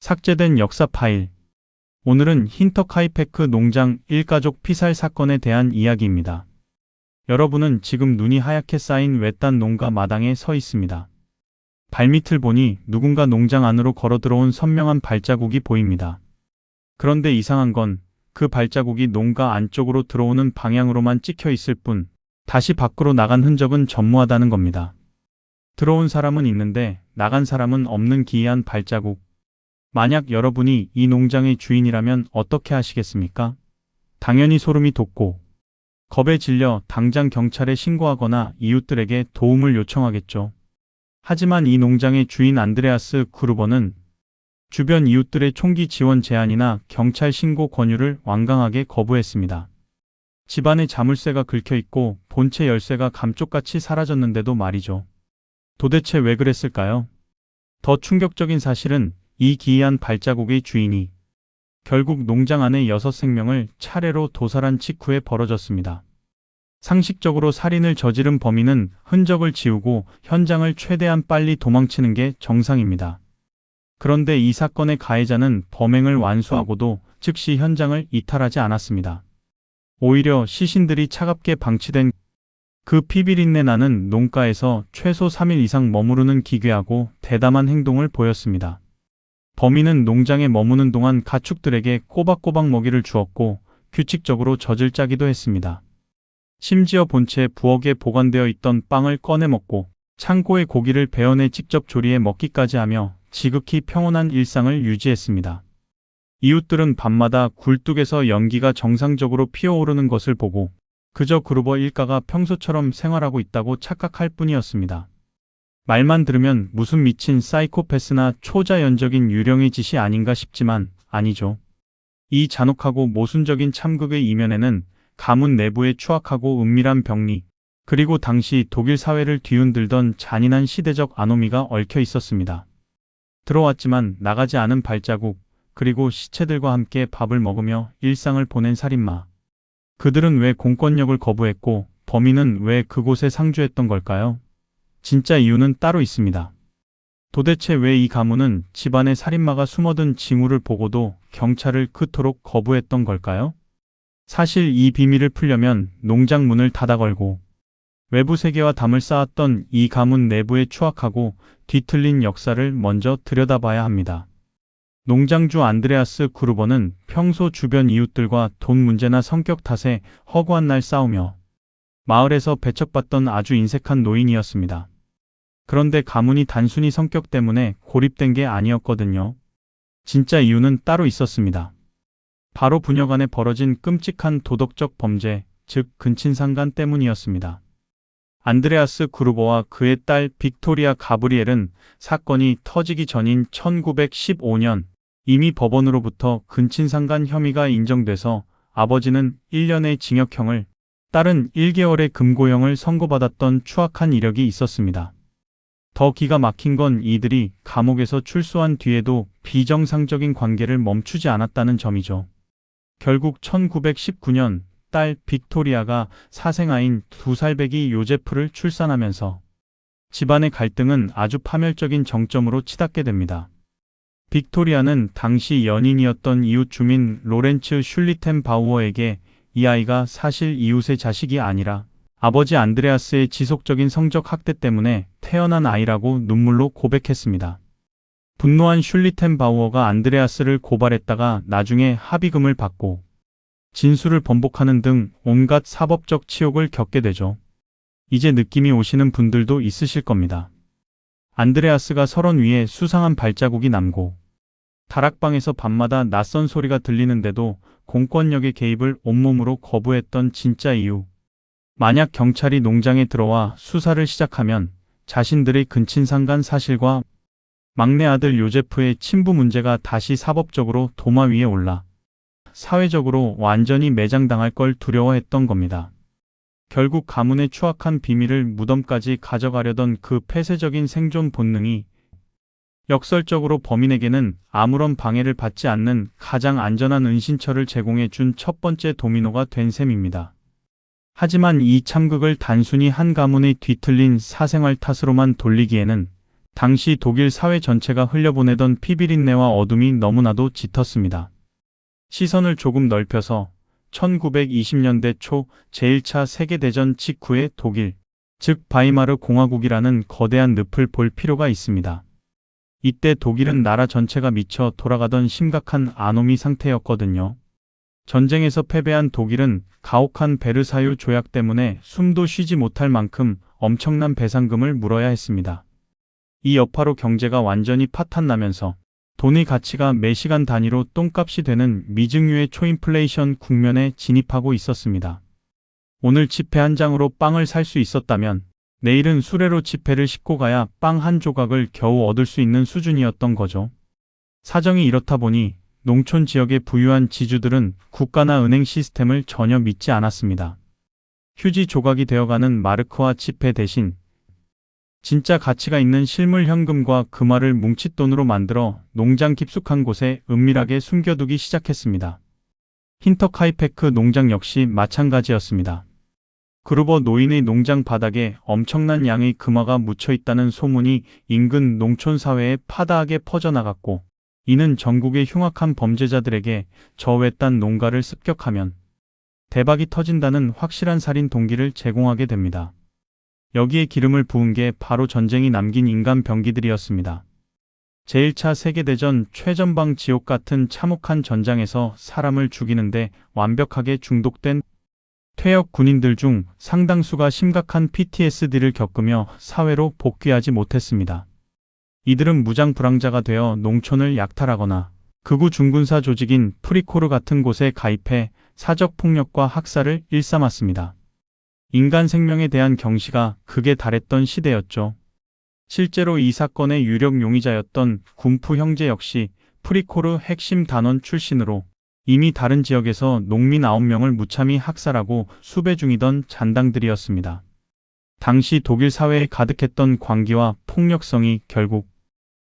삭제된 역사 파일. 오늘은 힌터카이페크 농장 일가족 피살 사건에 대한 이야기입니다. 여러분은 지금 눈이 하얗게 쌓인 외딴 농가 마당에 서 있습니다. 발밑을 보니 누군가 농장 안으로 걸어 들어온 선명한 발자국이 보입니다. 그런데 이상한 건 그 발자국이 농가 안쪽으로 들어오는 방향으로만 찍혀 있을 뿐 다시 밖으로 나간 흔적은 전무하다는 겁니다. 들어온 사람은 있는데 나간 사람은 없는 기이한 발자국. 만약 여러분이 이 농장의 주인이라면 어떻게 하시겠습니까? 당연히 소름이 돋고 겁에 질려 당장 경찰에 신고하거나 이웃들에게 도움을 요청하겠죠. 하지만 이 농장의 주인 안드레아스 그루버는 주변 이웃들의 총기 지원 제안이나 경찰 신고 권유를 완강하게 거부했습니다. 집안에 자물쇠가 긁혀 있고 본체 열쇠가 감쪽같이 사라졌는데도 말이죠. 도대체 왜 그랬을까요? 더 충격적인 사실은 이 기이한 발자국의 주인이 결국 농장 안의 6생명을 차례로 도살한 직후에 벌어졌습니다. 상식적으로 살인을 저지른 범인은 흔적을 지우고 현장을 최대한 빨리 도망치는 게 정상입니다. 그런데 이 사건의 가해자는 범행을 완수하고도 즉시 현장을 이탈하지 않았습니다. 오히려 시신들이 차갑게 방치된 그 피비린내 나는 농가에서 최소 3일 이상 머무르는 기괴하고 대담한 행동을 보였습니다. 범인은 농장에 머무는 동안 가축들에게 꼬박꼬박 먹이를 주었고 규칙적으로 젖을 짜기도 했습니다. 심지어 본체에 부엌에 보관되어 있던 빵을 꺼내 먹고 창고의 고기를 베어내 직접 조리해 먹기까지 하며 지극히 평온한 일상을 유지했습니다. 이웃들은 밤마다 굴뚝에서 연기가 정상적으로 피어오르는 것을 보고 그저 그루버 일가가 평소처럼 생활하고 있다고 착각할 뿐이었습니다. 말만 들으면 무슨 미친 사이코패스나 초자연적인 유령의 짓이 아닌가 싶지만 아니죠. 이 잔혹하고 모순적인 참극의 이면에는 가문 내부의 추악하고 은밀한 병리, 그리고 당시 독일 사회를 뒤흔들던 잔인한 시대적 아노미가 얽혀 있었습니다. 들어왔지만 나가지 않은 발자국, 그리고 시체들과 함께 밥을 먹으며 일상을 보낸 살인마. 그들은 왜 공권력을 거부했고 범인은 왜 그곳에 상주했던 걸까요? 진짜 이유는 따로 있습니다. 도대체 왜 이 가문은 집안에 살인마가 숨어든 징후를 보고도 경찰을 그토록 거부했던 걸까요? 사실 이 비밀을 풀려면 농장 문을 닫아 걸고 외부 세계와 담을 쌓았던 이 가문 내부의 추악하고 뒤틀린 역사를 먼저 들여다봐야 합니다. 농장주 안드레아스 그루버는 평소 주변 이웃들과 돈 문제나 성격 탓에 허구한 날 싸우며 마을에서 배척받던 아주 인색한 노인이었습니다. 그런데 가문이 단순히 성격 때문에 고립된 게 아니었거든요. 진짜 이유는 따로 있었습니다. 바로 부녀 간에 벌어진 끔찍한 도덕적 범죄, 즉 근친상간 때문이었습니다. 안드레아스 그루버와 그의 딸 빅토리아 가브리엘은 사건이 터지기 전인 1915년 이미 법원으로부터 근친상간 혐의가 인정돼서 아버지는 1년의 징역형을, 딸은 1개월의 금고형을 선고받았던 추악한 이력이 있었습니다. 더 기가 막힌 건 이들이 감옥에서 출소한 뒤에도 비정상적인 관계를 멈추지 않았다는 점이죠. 결국 1919년 딸 빅토리아가 사생아인 2살배기 요제프를 출산하면서 집안의 갈등은 아주 파멸적인 정점으로 치닫게 됩니다. 빅토리아는 당시 연인이었던 이웃 주민 로렌츠 슐리텐바우어에게 이 아이가 사실 이웃의 자식이 아니라 아버지 안드레아스의 지속적인 성적 학대 때문에 태어난 아이라고 눈물로 고백했습니다. 분노한 슐리텐바우어가 안드레아스를 고발했다가 나중에 합의금을 받고 진술을 번복하는 등 온갖 사법적 치욕을 겪게 되죠. 이제 느낌이 오시는 분들도 있으실 겁니다. 안드레아스가 설원 위에 수상한 발자국이 남고 다락방에서 밤마다 낯선 소리가 들리는데도 공권력의 개입을 온몸으로 거부했던 진짜 이유. 만약 경찰이 농장에 들어와 수사를 시작하면 자신들의 근친상간 사실과 막내 아들 요제프의 친부 문제가 다시 사법적으로 도마 위에 올라 사회적으로 완전히 매장당할 걸 두려워했던 겁니다. 결국 가문의 추악한 비밀을 무덤까지 가져가려던 그 폐쇄적인 생존 본능이 역설적으로 범인에게는 아무런 방해를 받지 않는 가장 안전한 은신처를 제공해 준 첫 번째 도미노가 된 셈입니다. 하지만 이 참극을 단순히 한 가문의 뒤틀린 사생활 탓으로만 돌리기에는 당시 독일 사회 전체가 흘려보내던 피비린내와 어둠이 너무나도 짙었습니다. 시선을 조금 넓혀서 1920년대 초 제1차 세계대전 직후의 독일, 즉 바이마르 공화국이라는 거대한 늪을 볼 필요가 있습니다. 이때 독일은 나라 전체가 미쳐 돌아가던 심각한 아노미 상태였거든요. 전쟁에서 패배한 독일은 가혹한 베르사유 조약 때문에 숨도 쉬지 못할 만큼 엄청난 배상금을 물어야 했습니다. 이 여파로 경제가 완전히 파탄나면서 돈의 가치가 매시간 단위로 똥값이 되는 미증유의 초인플레이션 국면에 진입하고 있었습니다. 오늘 지폐 한 장으로 빵을 살 수 있었다면 내일은 수레로 지폐를 싣고 가야 빵 한 조각을 겨우 얻을 수 있는 수준이었던 거죠. 사정이 이렇다 보니 농촌 지역의 부유한 지주들은 국가나 은행 시스템을 전혀 믿지 않았습니다. 휴지 조각이 되어가는 마르크와 지폐 대신 진짜 가치가 있는 실물 현금과 금화를 뭉칫돈으로 만들어 농장 깊숙한 곳에 은밀하게 숨겨두기 시작했습니다. 힌터카이페크 농장 역시 마찬가지였습니다. 그루버 노인의 농장 바닥에 엄청난 양의 금화가 묻혀 있다는 소문이 인근 농촌 사회에 파다하게 퍼져나갔고, 이는 전국의 흉악한 범죄자들에게 저 외딴 농가를 습격하면 대박이 터진다는 확실한 살인 동기를 제공하게 됩니다. 여기에 기름을 부은 게 바로 전쟁이 남긴 인간 병기들이었습니다. 제1차 세계대전 최전방 지옥 같은 참혹한 전장에서 사람을 죽이는데 완벽하게 중독된 퇴역 군인들 중 상당수가 심각한 PTSD를 겪으며 사회로 복귀하지 못했습니다. 이들은 무장불황자가 되어 농촌을 약탈하거나 극우 중군사 조직인 프리코르 같은 곳에 가입해 사적폭력과 학살을 일삼았습니다. 인간 생명에 대한 경시가 극에 달했던 시대였죠. 실제로 이 사건의 유력 용의자였던 군프 형제 역시 프리코르 핵심 단원 출신으로 이미 다른 지역에서 농민 9명을 무참히 학살하고 수배 중이던 잔당들이었습니다. 당시 독일 사회에 가득했던 광기와 폭력성이 결국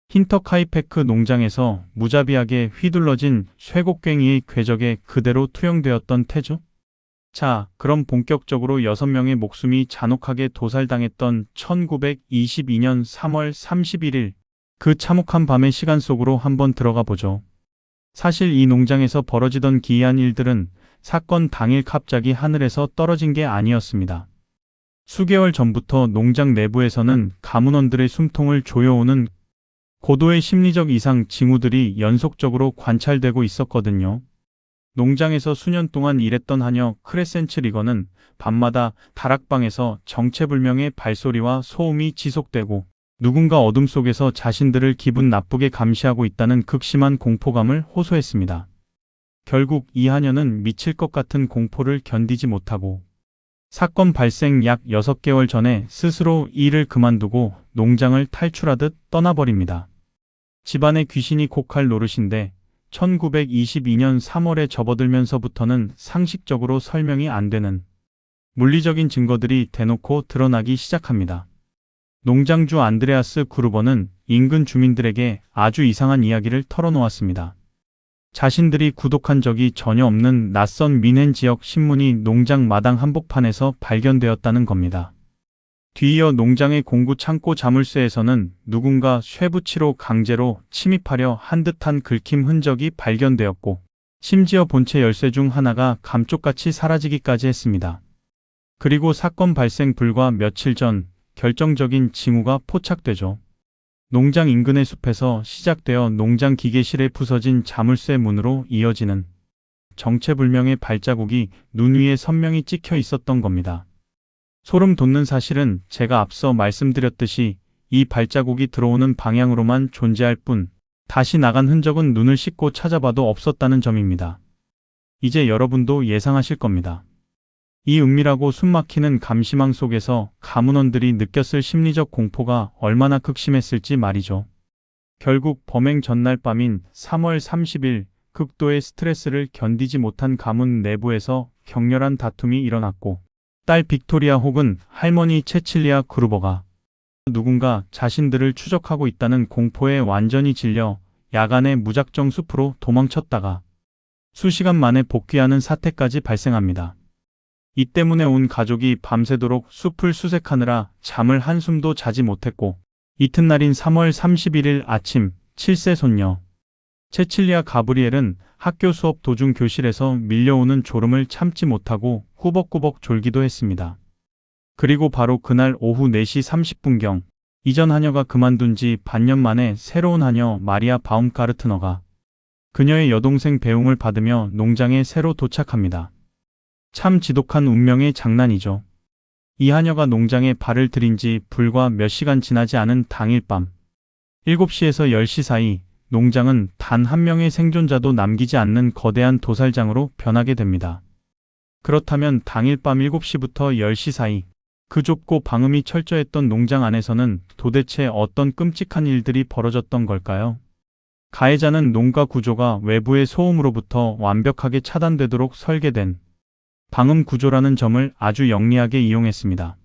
힌터카이페크 농장에서 무자비하게 휘둘러진 쇠곡괭이의 궤적에 그대로 투영되었던 테죠. 자, 그럼 본격적으로 6명의 목숨이 잔혹하게 도살당했던 1922년 3월 31일 그 참혹한 밤의 시간 속으로 한번 들어가 보죠. 사실 이 농장에서 벌어지던 기이한 일들은 사건 당일 갑자기 하늘에서 떨어진 게 아니었습니다. 수개월 전부터 농장 내부에서는 가문원들의 숨통을 조여오는 고도의 심리적 이상 징후들이 연속적으로 관찰되고 있었거든요. 농장에서 수년 동안 일했던 하녀 크레센츠 리거는 밤마다 다락방에서 정체불명의 발소리와 소음이 지속되고 누군가 어둠 속에서 자신들을 기분 나쁘게 감시하고 있다는 극심한 공포감을 호소했습니다. 결국 이 하녀는 미칠 것 같은 공포를 견디지 못하고 사건 발생 약 6개월 전에 스스로 일을 그만두고 농장을 탈출하듯 떠나버립니다. 집안의 귀신이 곡할 노릇인데 1922년 3월에 접어들면서부터는 상식적으로 설명이 안 되는 물리적인 증거들이 대놓고 드러나기 시작합니다. 농장주 안드레아스 그루버는 인근 주민들에게 아주 이상한 이야기를 털어놓았습니다. 자신들이 구독한 적이 전혀 없는 낯선 미넨 지역 신문이 농장 마당 한복판에서 발견되었다는 겁니다. 뒤이어 농장의 공구 창고 자물쇠에서는 누군가 쇠붙이로 강제로 침입하려 한 듯한 긁힘 흔적이 발견되었고, 심지어 본체 열쇠 중 하나가 감쪽같이 사라지기까지 했습니다. 그리고 사건 발생 불과 며칠 전 결정적인 징후가 포착되죠. 농장 인근의 숲에서 시작되어 농장 기계실에 부서진 자물쇠 문으로 이어지는 정체불명의 발자국이 눈 위에 선명히 찍혀 있었던 겁니다. 소름 돋는 사실은 제가 앞서 말씀드렸듯이 이 발자국이 들어오는 방향으로만 존재할 뿐 다시 나간 흔적은 눈을 씻고 찾아봐도 없었다는 점입니다. 이제 여러분도 예상하실 겁니다. 이 은밀하고 숨막히는 감시망 속에서 가문원들이 느꼈을 심리적 공포가 얼마나 극심했을지 말이죠. 결국 범행 전날 밤인 3월 30일 극도의 스트레스를 견디지 못한 가문 내부에서 격렬한 다툼이 일어났고, 딸 빅토리아 혹은 할머니 체칠리아 그루버가 누군가 자신들을 추적하고 있다는 공포에 완전히 질려 야간에 무작정 숲으로 도망쳤다가 수시간 만에 복귀하는 사태까지 발생합니다. 이 때문에 온 가족이 밤새도록 숲을 수색하느라 잠을 한숨도 자지 못했고, 이튿날인 3월 31일 아침 7세 손녀 체칠리아 가브리엘은 학교 수업 도중 교실에서 밀려오는 졸음을 참지 못하고 꾸벅꾸벅 졸기도 했습니다. 그리고 바로 그날 오후 4시 30분경 이전 하녀가 그만둔 지 반년 만에 새로운 하녀 마리아 바움가르트너가 그녀의 여동생 배웅을 받으며 농장에 새로 도착합니다. 참 지독한 운명의 장난이죠. 이 하녀가 농장에 발을 들인 지 불과 몇 시간 지나지 않은 당일 밤 7시에서 10시 사이 농장은 단 한 명의 생존자도 남기지 않는 거대한 도살장으로 변하게 됩니다. 그렇다면 당일 밤 7시부터 10시 사이 그 좁고 방음이 철저했던 농장 안에서는 도대체 어떤 끔찍한 일들이 벌어졌던 걸까요? 가해자는 농가 구조가 외부의 소음으로부터 완벽하게 차단되도록 설계된 방음 구조라는 점을 아주 영리하게 이용했습니다.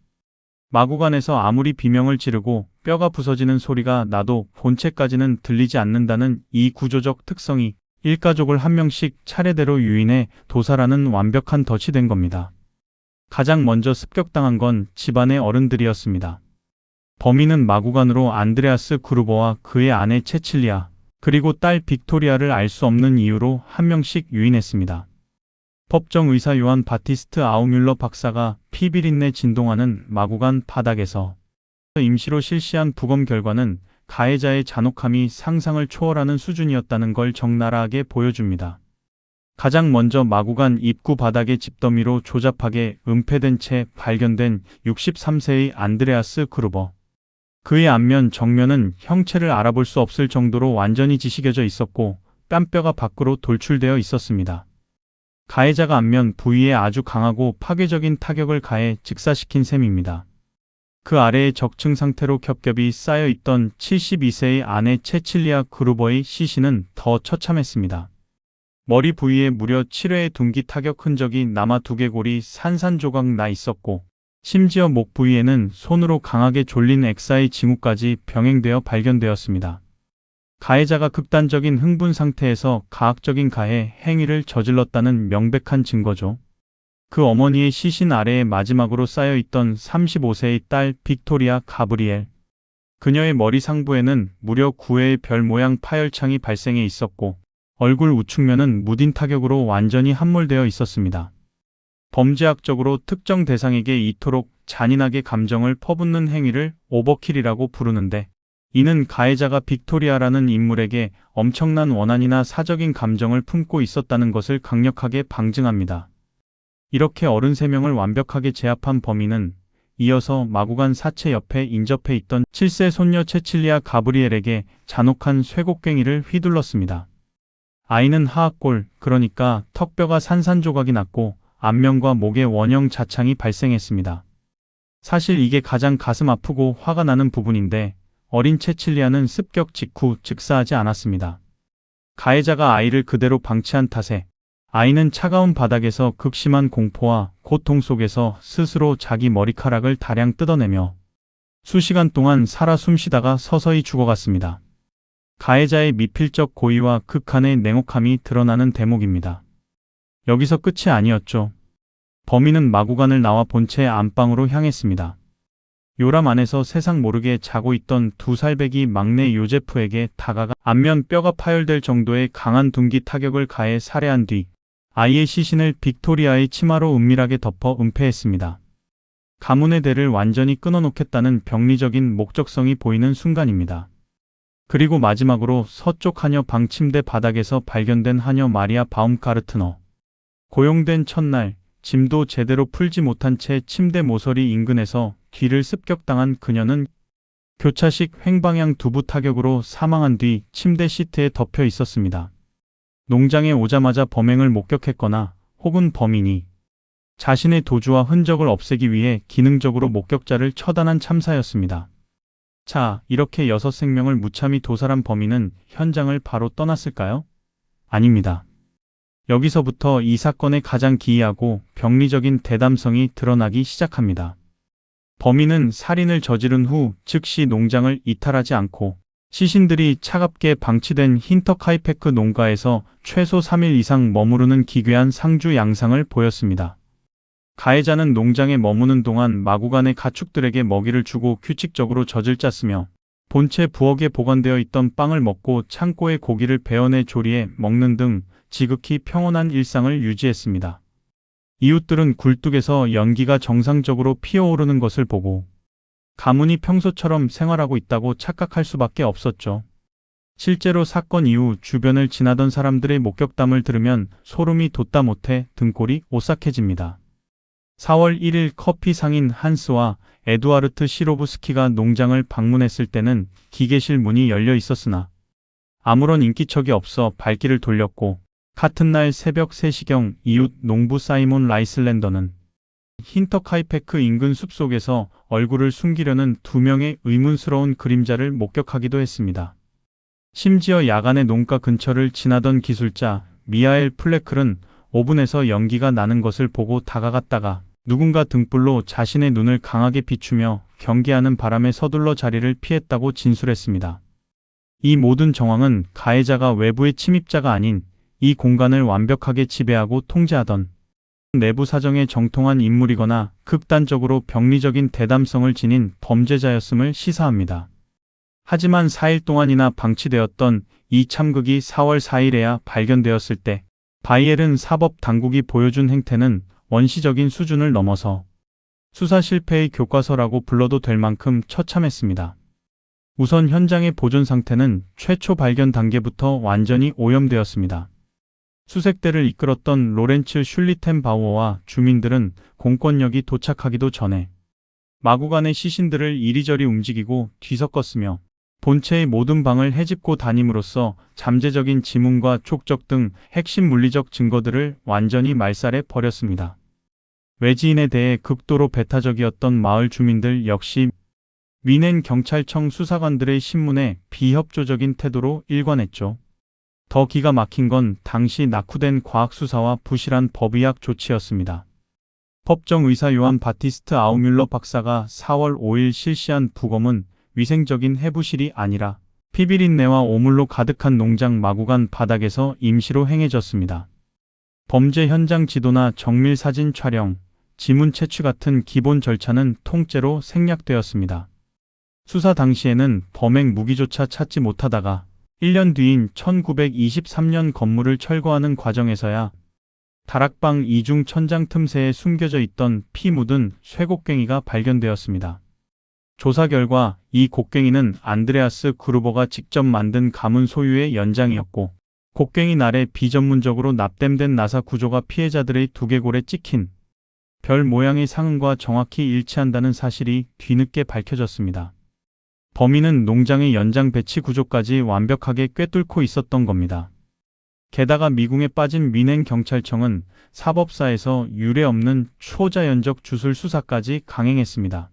마구간에서 아무리 비명을 지르고 뼈가 부서지는 소리가 나도 본체까지는 들리지 않는다는 이 구조적 특성이 일가족을 한 명씩 차례대로 유인해 도살하는 완벽한 덫이 된 겁니다. 가장 먼저 습격당한 건 집안의 어른들이었습니다. 범인은 마구간으로 안드레아스 그루버와 그의 아내 체칠리아, 그리고 딸 빅토리아를 알 수 없는 이유로 한 명씩 유인했습니다. 법정의사 요한 바티스트 아우뮬러 박사가 피비린내 진동하는 마구간 바닥에서 임시로 실시한 부검 결과는 가해자의 잔혹함이 상상을 초월하는 수준이었다는 걸 적나라하게 보여줍니다. 가장 먼저 마구간 입구 바닥의 집더미로 조잡하게 은폐된 채 발견된 63세의 안드레아스 그루버. 그의 앞면 정면은 형체를 알아볼 수 없을 정도로 완전히 지식여져 있었고 뺨뼈가 밖으로 돌출되어 있었습니다. 가해자가 앞면 부위에 아주 강하고 파괴적인 타격을 가해 즉사시킨 셈입니다. 그 아래에 적층 상태로 겹겹이 쌓여 있던 72세의 아내 체칠리아 그루버의 시신은 더 처참했습니다. 머리 부위에 무려 7회의 둔기 타격 흔적이 남아 두개골이 산산조각 나 있었고 심지어 목 부위에는 손으로 강하게 졸린 엑사의 징후까지 병행되어 발견되었습니다. 가해자가 극단적인 흥분 상태에서 가학적인 가해 행위를 저질렀다는 명백한 증거죠. 그 어머니의 시신 아래에 마지막으로 쌓여있던 35세의 딸 빅토리아 가브리엘. 그녀의 머리 상부에는 무려 9회의 별 모양 파열창이 발생해 있었고 얼굴 우측면은 무딘 타격으로 완전히 함몰되어 있었습니다. 범죄학적으로 특정 대상에게 이토록 잔인하게 감정을 퍼붓는 행위를 오버킬이라고 부르는데 이는 가해자가 빅토리아라는 인물에게 엄청난 원한이나 사적인 감정을 품고 있었다는 것을 강력하게 방증합니다. 이렇게 어른 3명을 완벽하게 제압한 범인은 이어서 마구간 사체 옆에 인접해 있던 7세 손녀 체칠리아 가브리엘에게 잔혹한 쇠곡괭이를 휘둘렀습니다. 아이는 하악골, 그러니까 턱뼈가 산산조각이 났고 안면과 목에 원형 자창이 발생했습니다. 사실 이게 가장 가슴 아프고 화가 나는 부분인데 어린 체칠리아는 습격 직후 즉사하지 않았습니다. 가해자가 아이를 그대로 방치한 탓에 아이는 차가운 바닥에서 극심한 공포와 고통 속에서 스스로 자기 머리카락을 다량 뜯어내며 수시간 동안 살아 숨쉬다가 서서히 죽어갔습니다. 가해자의 미필적 고의와 극한의 냉혹함이 드러나는 대목입니다. 여기서 끝이 아니었죠. 범인은 마구간을 나와 본체의 안방으로 향했습니다. 요람 안에서 세상 모르게 자고 있던 2살배기 막내 요제프에게 다가가 안면 뼈가 파열될 정도의 강한 둔기 타격을 가해 살해한 뒤 아이의 시신을 빅토리아의 치마로 은밀하게 덮어 은폐했습니다. 가문의 대를 완전히 끊어놓겠다는 병리적인 목적성이 보이는 순간입니다. 그리고 마지막으로 서쪽 하녀 방 침대 바닥에서 발견된 하녀 마리아 바움가르트너. 고용된 첫날 짐도 제대로 풀지 못한 채 침대 모서리 인근에서 뒤를 습격당한 그녀는 교차식 횡방향 두부 타격으로 사망한 뒤 침대 시트에 덮여 있었습니다. 농장에 오자마자 범행을 목격했거나 혹은 범인이 자신의 도주와 흔적을 없애기 위해 기능적으로 목격자를 처단한 참사였습니다. 자, 이렇게 6생명을 무참히 도살한 범인은 현장을 바로 떠났을까요? 아닙니다. 여기서부터 이 사건의 가장 기이하고 병리적인 대담성이 드러나기 시작합니다. 범인은 살인을 저지른 후 즉시 농장을 이탈하지 않고 시신들이 차갑게 방치된 힌터카이페크 농가에서 최소 3일 이상 머무르는 기괴한 상주 양상을 보였습니다. 가해자는 농장에 머무는 동안 마구간의 가축들에게 먹이를 주고 규칙적으로 젖을 짰으며 본체 부엌에 보관되어 있던 빵을 먹고 창고에 고기를 베어내 조리해 먹는 등 지극히 평온한 일상을 유지했습니다. 이웃들은 굴뚝에서 연기가 정상적으로 피어오르는 것을 보고 가문이 평소처럼 생활하고 있다고 착각할 수밖에 없었죠. 실제로 사건 이후 주변을 지나던 사람들의 목격담을 들으면 소름이 돋다 못해 등골이 오싹해집니다. 4월 1일 커피 상인 한스와 에두아르트 시로브스키가 농장을 방문했을 때는 기계실 문이 열려 있었으나 아무런 인기척이 없어 발길을 돌렸고, 같은 날 새벽 3시경 이웃 농부 사이몬 라이슬랜더는 힌터카이페크 인근 숲속에서 얼굴을 숨기려는 2명의 의문스러운 그림자를 목격하기도 했습니다. 심지어 야간에 농가 근처를 지나던 기술자 미하엘 플레클은 오븐에서 연기가 나는 것을 보고 다가갔다가 누군가 등불로 자신의 눈을 강하게 비추며 경계하는 바람에 서둘러 자리를 피했다고 진술했습니다. 이 모든 정황은 가해자가 외부의 침입자가 아닌 이 공간을 완벽하게 지배하고 통제하던 내부 사정에 정통한 인물이거나 극단적으로 병리적인 대담성을 지닌 범죄자였음을 시사합니다. 하지만 4일 동안이나 방치되었던 이 참극이 4월 4일에야 발견되었을 때 바이엘은 사법 당국이 보여준 행태는 원시적인 수준을 넘어서 수사 실패의 교과서라고 불러도 될 만큼 처참했습니다. 우선 현장의 보존 상태는 최초 발견 단계부터 완전히 오염되었습니다. 수색대를 이끌었던 로렌츠 슐리텐바우어와 주민들은 공권력이 도착하기도 전에 마구간의 시신들을 이리저리 움직이고 뒤섞었으며 본체의 모든 방을 헤집고 다님으로써 잠재적인 지문과 촉적 등 핵심 물리적 증거들을 완전히 말살해 버렸습니다. 외지인에 대해 극도로 배타적이었던 마을 주민들 역시 미넨 경찰청 수사관들의 신문에 비협조적인 태도로 일관했죠. 더 기가 막힌 건 당시 낙후된 과학수사와 부실한 법의학 조치였습니다. 법정의사 요한 바티스트 아우뮬러 박사가 4월 5일 실시한 부검은 위생적인 해부실이 아니라 피비린내와 오물로 가득한 농장 마구간 바닥에서 임시로 행해졌습니다. 범죄 현장 지도나 정밀 사진 촬영, 지문 채취 같은 기본 절차는 통째로 생략되었습니다. 수사 당시에는 범행 무기조차 찾지 못하다가 1년 뒤인 1923년 건물을 철거하는 과정에서야 다락방 이중 천장 틈새에 숨겨져 있던 피 묻은 쇠곡괭이가 발견되었습니다. 조사 결과 이 곡괭이는 안드레아스 그루버가 직접 만든 가문 소유의 연장이었고, 곡괭이 날에 비전문적으로 납땜된 나사 구조가 피해자들의 두개골에 찍힌 별 모양의 상흔과 정확히 일치한다는 사실이 뒤늦게 밝혀졌습니다. 범인은 농장의 연장 배치 구조까지 완벽하게 꿰뚫고 있었던 겁니다. 게다가 미궁에 빠진 미넨 경찰청은 사법사에서 유례없는 초자연적 주술 수사까지 강행했습니다.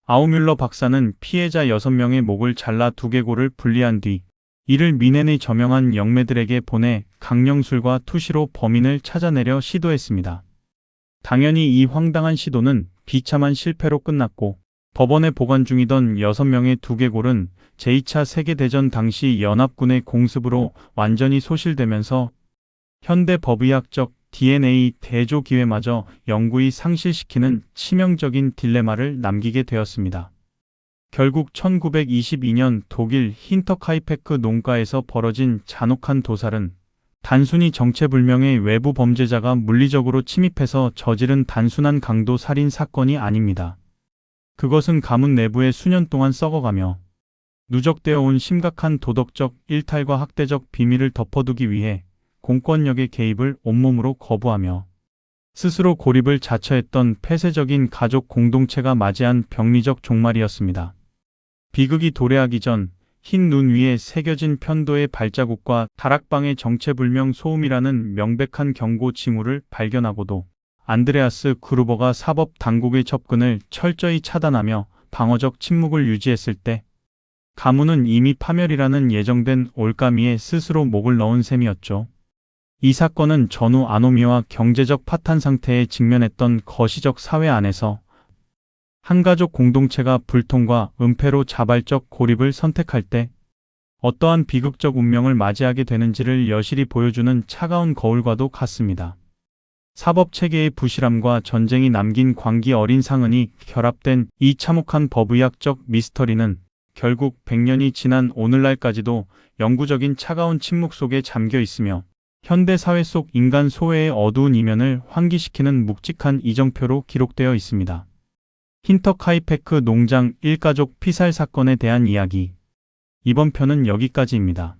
아우뮬러 박사는 피해자 6명의 목을 잘라 두개골을 분리한 뒤 이를 미넨의 저명한 영매들에게 보내 강령술과 투시로 범인을 찾아내려 시도했습니다. 당연히 이 황당한 시도는 비참한 실패로 끝났고, 법원에 보관 중이던 6명의 두개골은 제2차 세계대전 당시 연합군의 공습으로 완전히 소실되면서 현대 법의학적 DNA 대조 기회마저 영구히 상실시키는 치명적인 딜레마를 남기게 되었습니다. 결국 1922년 독일 힌터카이페크 농가에서 벌어진 잔혹한 도살은 단순히 정체불명의 외부 범죄자가 물리적으로 침입해서 저지른 단순한 강도 살인 사건이 아닙니다. 그것은 가문 내부에 수년 동안 썩어가며 누적되어 온 심각한 도덕적 일탈과 학대적 비밀을 덮어두기 위해 공권력의 개입을 온몸으로 거부하며 스스로 고립을 자처했던 폐쇄적인 가족 공동체가 맞이한 병리적 종말이었습니다. 비극이 도래하기 전 흰 눈 위에 새겨진 편도의 발자국과 다락방의 정체불명 소음이라는 명백한 경고 징후를 발견하고도 안드레아스 그루버가 사법 당국의 접근을 철저히 차단하며 방어적 침묵을 유지했을 때 가문은 이미 파멸이라는 예정된 올가미에 스스로 목을 넣은 셈이었죠. 이 사건은 전후 아노미와 경제적 파탄 상태에 직면했던 거시적 사회 안에서 한 가족 공동체가 불통과 은폐로 자발적 고립을 선택할 때 어떠한 비극적 운명을 맞이하게 되는지를 여실히 보여주는 차가운 거울과도 같습니다. 사법체계의 부실함과 전쟁이 남긴 광기 어린 상흔이 결합된 이 참혹한 법의학적 미스터리는 결국 100년이 지난 오늘날까지도 영구적인 차가운 침묵 속에 잠겨 있으며 현대 사회 속 인간 소외의 어두운 이면을 환기시키는 묵직한 이정표로 기록되어 있습니다. 힌터 카이페크 농장 일가족 피살 사건에 대한 이야기. 이번 편은 여기까지입니다.